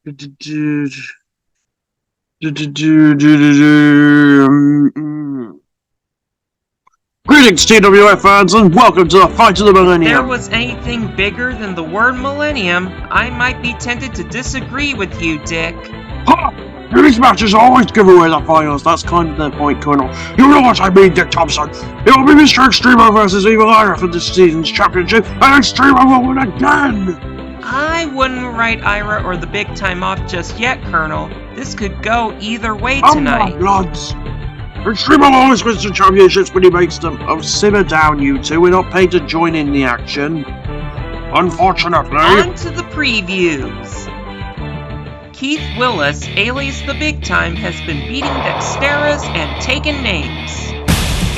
Greetings, TWF fans, and welcome to the Fight of the Millennium. If there was anything bigger than the word millennium, I might be tempted to disagree with you, Dick. Ha! These matches always give away the finals. That's kind of the point, Colonel. You know what I mean, Dick Thompson. It will be Mr. Extremo versus Evil Ira for this season's championship, and Extremo will win again. I wouldn't write Ira or the big time off just yet, Colonel. This could go either way tonight. Oh, my bloods. Extremo always wins the championships when he makes them. Oh, simmer down, you two. We're not paid to join in the action. Unfortunately. On to the previews. Keith Willis, alias the Big Time, has been beating Dexteras and taking names.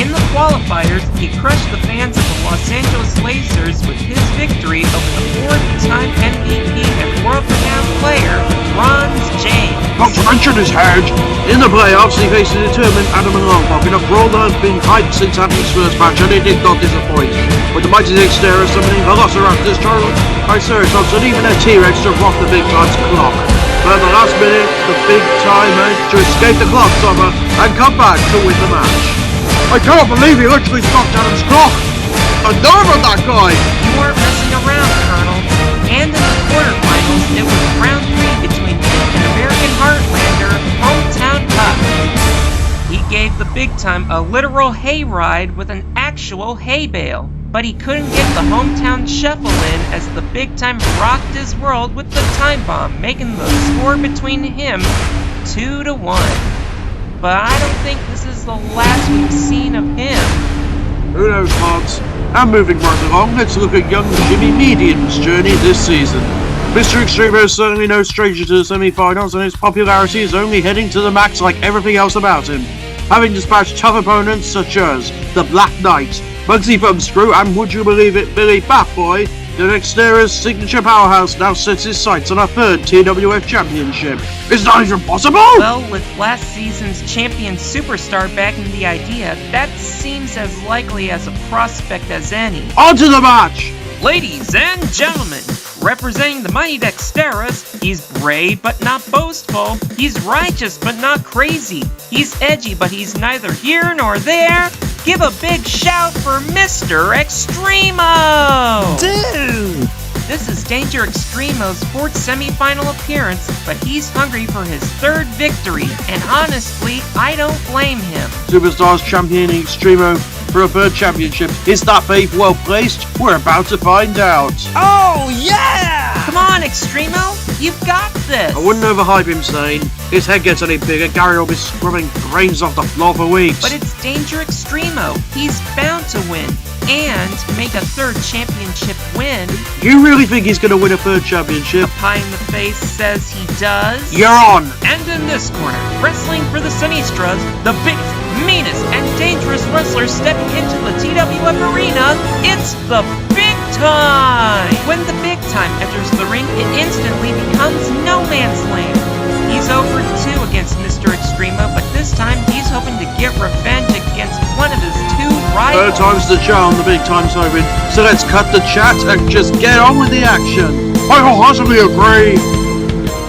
In the qualifiers, he crushed the fans of the Los Angeles Lasers with his victory over the fourth-time MVP and world-renowned player, Bronze James. Not to mention his head. In the playoffs, he faced a determined Adam and Longpop in a brawl that had been hyped since Adam's first match, and it did not disappoint. With the mighty Dexteras summoning Velociraptors, Triceratops, and even a T-Rex to rock the Big Time's clock. But at the last minute, the Big Time managed to escape the clock stopper and come back to win the match. I can't believe he literally stopped Adam's clock! A nerve on that guy! You weren't messing around, Colonel. And in the quarterfinals, it was round 3 between him and American Heartlander, Hometown Cup. He gave the Big Time a literal hayride with an actual hay bale. But he couldn't get the Hometown Shuffle in as the Big Time rocked his world with the time bomb, making the score between him 2-1. But I don't think this is the last we've seen of him. Who knows, Pods? And moving right along, let's look at young Jimmy Median's journey this season. Mr. Extremo is certainly no stranger to the semi-finals, and his popularity is only heading to the max like everything else about him. Having dispatched tough opponents such as the Black Knight, Bugsy Thumbscrew, and would you believe it, Billy Batboy, the Dextera's signature powerhouse now sets his sights on a third TWF championship. Is that even possible? Well, with last season's champion superstar backing the idea, that seems as likely as a prospect as any. On to the match! Ladies and gentlemen, representing the mighty Dexteras, he's brave but not boastful, he's righteous but not crazy, he's edgy but he's neither here nor there. Give a big shout for Mr. Extremo! Dude! This is Danger Extremo's 4th semi-final appearance, but he's hungry for his 3rd victory, and honestly, I don't blame him. Superstars championing Extremo for a 3rd championship. Is that faith well placed? We're about to find out. Oh, yeah! Come on, Extremo! You've got this! I wouldn't overhype him, saying. His head gets any bigger, Gary will be scrubbing brains off the floor for weeks. But it's Danger Extremo. He's bound to win. And make a 3rd championship win. You really think he's going to win a 3rd championship? The pie in the face says he does. You're on! And in this corner, wrestling for the Sinistras, the biggest, meanest, and dangerous wrestler stepping into the TWF arena, it's the Big Time! When the Big Time enters the ring, it instantly becomes no man's land. He's over 2 against Mr. Extremo, but this time he's hoping to get revenge against one of his 2 rivals. 3rd time's the charm, the Big Time's hoping. So let's cut the chat and just get on with the action. I wholeheartedly agree.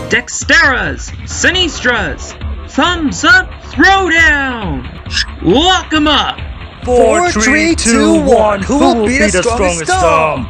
Dexteras, Sinistras, thumbs up, throwdown. Lock 'em up. 4, 3, 2, 1. Who will be the strongest thumb?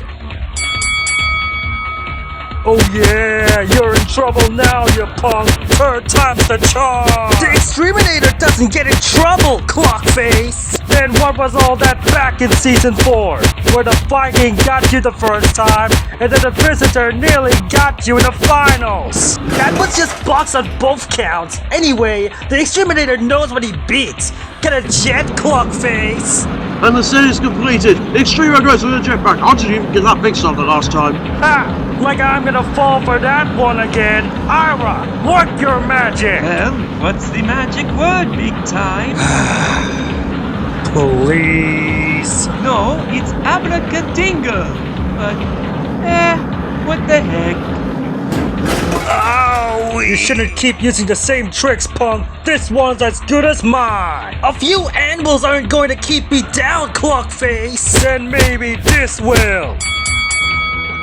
Oh yeah, you're in trouble now, you punk. 3rd time's the charm. The Exterminator doesn't get in trouble, Clockface. Then what was all that back in Season 4? Where the Viking got you the first time, and then the Visitor nearly got you in the finals. That was just box on both counts. Anyway, the Exterminator knows what he beats. Get a jet, Clockface. And the set is completed. Extremo goes with the jetpack. How did you even get that mixed up the last time? Ha! Like I'm gonna fall for that one again. Ira, work your magic! Well, what's the magic word, Big Time? Please. No, it's abracadinga. But, what the heck? Ow! You shouldn't keep using the same tricks, punk. This one's as good as mine. A few anvils aren't going to keep me down, Clockface. Then maybe this will.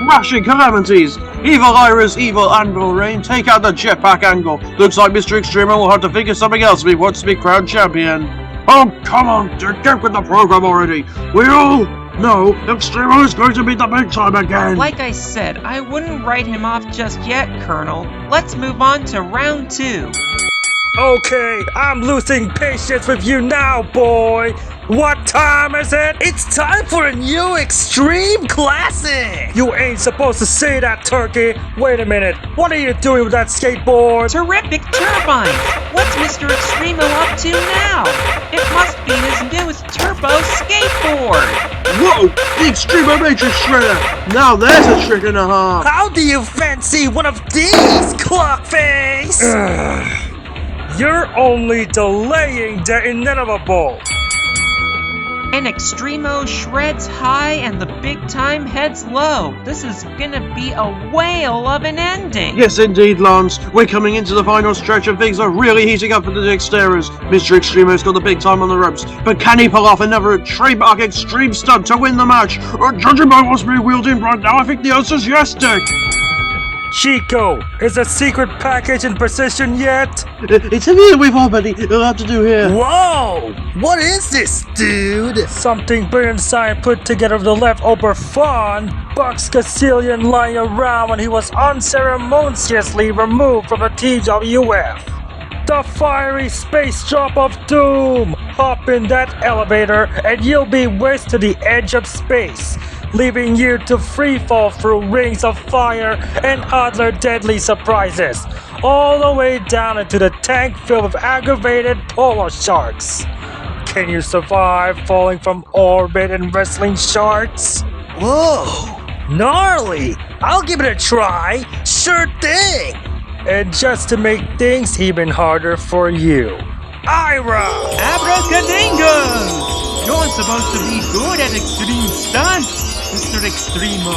Rushing calamities! Evil Ira's evil anvil reign. Take out the jetpack angle. Looks like Mr. Extremo will have to figure something else if he wants to be crowned champion. Oh, come on, dude, get with the program already. We all know Extremo is going to be the big time again. Like I said, I wouldn't write him off just yet, Colonel. Let's move on to round 2. Okay, I'm losing patience with you now, boy. What time is it? It's time for a new Extreme Classic. You ain't supposed to say that, Turkey. Wait a minute. What are you doing with that skateboard? Terrific turbine! What's Mr. Extremo up to now? It must be his newest turbo skateboard! Whoa, the Extremo Matrix Shredder. Now there's a trick and a half. How do you fancy one of these, Clockface? You're only delaying the inevitable. And Extremo shreds high and the big time heads low. This is gonna be a whale of an ending. Yes, indeed, Lance. We're coming into the final stretch and things are really heating up for the Dexterers. Mr. Extremo's got the big time on the ropes, but can he pull off another trademark extreme stunt to win the match? Judging by what's being wielded right now, I think the answer's yes, Dick. Chico, is the secret package in position yet? It's in here with all, buddy. You'll have to do here. Whoa! What is this, dude? Something Burnside put together with the leftover fun. Bucks Gazillion lying around when he was unceremoniously removed from the TWF. The fiery space drop of doom! Hop in that elevator and you'll be whisked to the edge of space, leaving you to freefall through rings of fire and other deadly surprises, all the way down into the tank filled with aggravated polo sharks. Can you survive falling from orbit and wrestling sharks? Whoa! Gnarly! I'll give it a try! Sure thing! And just to make things even harder for you, Ira! Abracadabra! You're supposed to be good at extreme stunts, Mr. Extremo.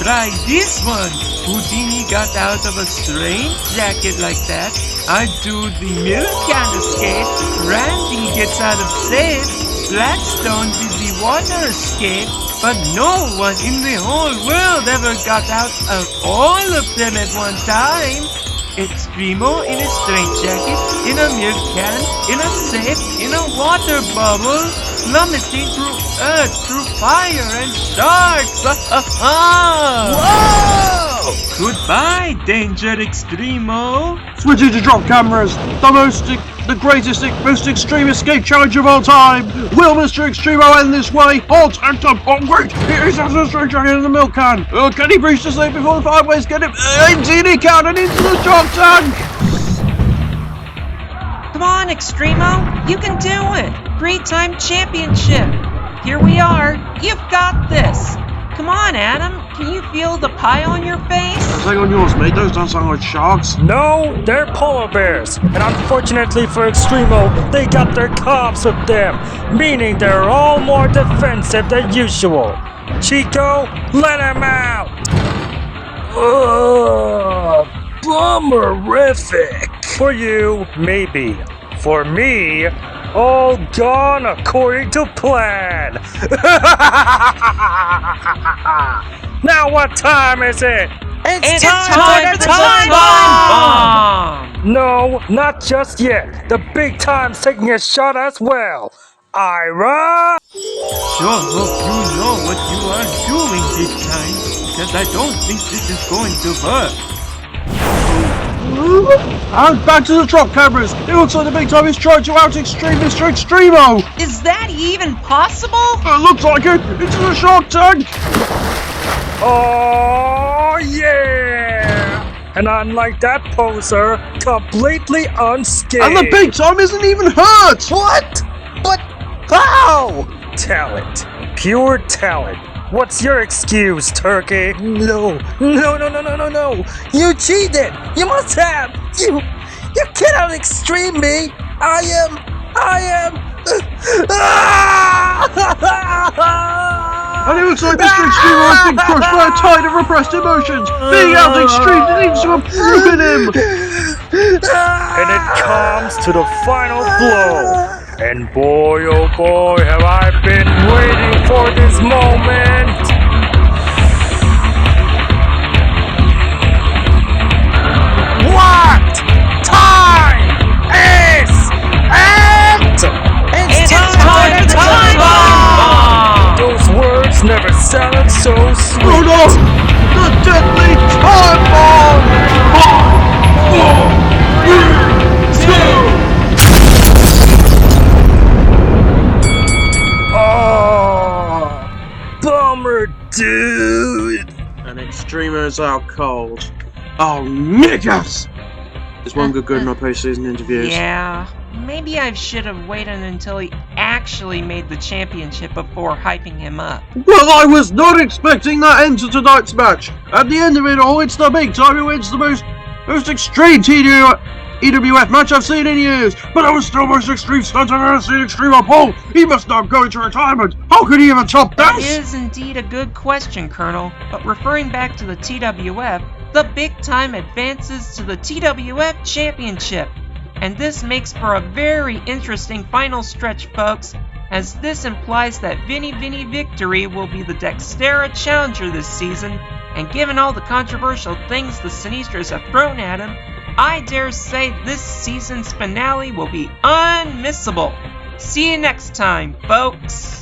Try this one. Houdini got out of a strange jacket like that. I do the milk can escape. Randy gets out of safe. Blackstone did the water escape. But no one in the whole world ever got out of all of them at one time. Extremo in a straitjacket, in a milk can, in a safe, in a water bubble, plummeting through earth, through fire and sharks. Whoa! Goodbye, Danger Extremo. Switching to drop cameras. The greatest, most extreme escape challenge of all time. Will Mr. Extremo end this way? Halt! Act up! Oh wait! He's out of the straight jacket in the milk can. Can he breach the safe before the fireways get him? Indeed he can, and into the drop tank! Come on, Extremo. You can do it. Great time championship. Here we are. You've got this. Come on, Adam. Can you feel the pie on your face? Take on yours, mate. Those don't sound like sharks. No, they're polar bears. And unfortunately for Extremo, they got their cubs with them, meaning they're all more defensive than usual. Chico, let him out! Ugh, bummerific. For you, maybe. For me, all gone according to plan. Now what time is it? It's time for the time bomb! No, not just yet. The big time's taking a shot as well. Ira! Sure hope you know what you are doing, big time, because I don't think this is going to work. And back to the drop cameras. It looks like the big time is trying to out extreme Mr. Extremo. Is that even possible? It looks like it. Into the shark tank. Oh, yeah! And unlike that poser, completely unscathed. And the big time isn't even hurt. What? But how? Talent. Pure talent. What's your excuse, Turkey? No. You cheated. You must have. You cannot extreme me. I am. And it looks like Mr. Extremo has been crushed by a tide of repressed emotions. Being out extreme needs to have broken him. And it comes to the final blow. And boy, oh boy, have I been waiting for this moment! Extremos out cold. Oh, niggas! Is one good in our postseason interviews? Yeah, maybe I should have waited until he actually made the championship before hyping him up. Well, I was not expecting that end to tonight's match. At the end of it all, it's the big time who wins the most extreme EWF match I've seen in years. But it was still most extreme stunt I've ever seen Extremo pull. He must not go into retirement. How could he even top That this? is indeed a good question, Colonel. But referring back to the TWF, the big time advances to the TWF Championship. And this makes for a very interesting final stretch, folks, as this implies that Vinny Victory will be the Dextera challenger this season, and given all the controversial things the Sinistras have thrown at him, I dare say this season's finale will be unmissable. See you next time, folks!